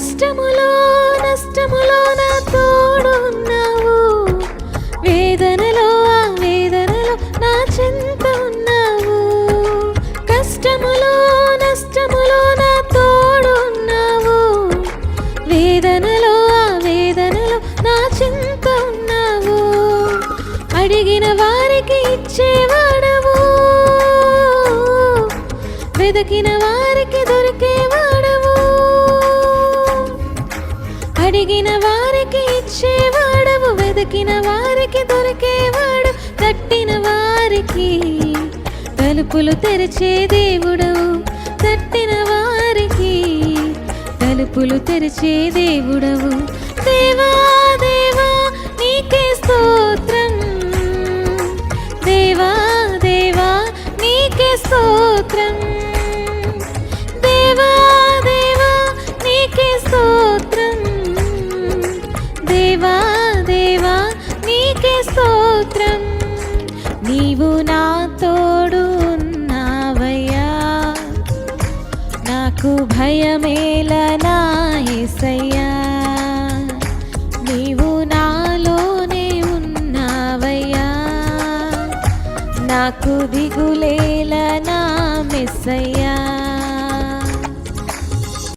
కష్టములో నష్టములో నా తోడున్నావు, వేదనలో ఆ వేదనలో నా చెంత ఉన్నావు. కష్టములో నష్టములో నా తోడున్నావు, వేదనలో ఆ వేదనలో నా చెంత ఉన్నావు. అడిగిన వారికి ఇచ్చేవాడవు, వెదకిన వారికి దొరికేవాడవు. అడిగిన వారికి ఇచ్చేవాడవు, వెదకిన వారికి దొరికేవాడు. తట్టిన వారికి తలుపులు తెరిచే దేవుడవు, తట్టిన వారికి తలుపులు తెరిచే దేవుడవు. దేవా దేవా నీకే స్తోత్రం, దేవా దేవా నీకే స్తోత్రం, దేవా దేవా నీకే స్తోత్రం, దేవా దేవా నీకే స్తోత్రం. నీవు నా తోడు ఉన్నావయ్యా, నాకు భయమేలా నా యేసయ్యా. నీవు నాలోనే ఉన్నావయ్యా, నాకు దిగులేలా నా మెస్సయ్యా.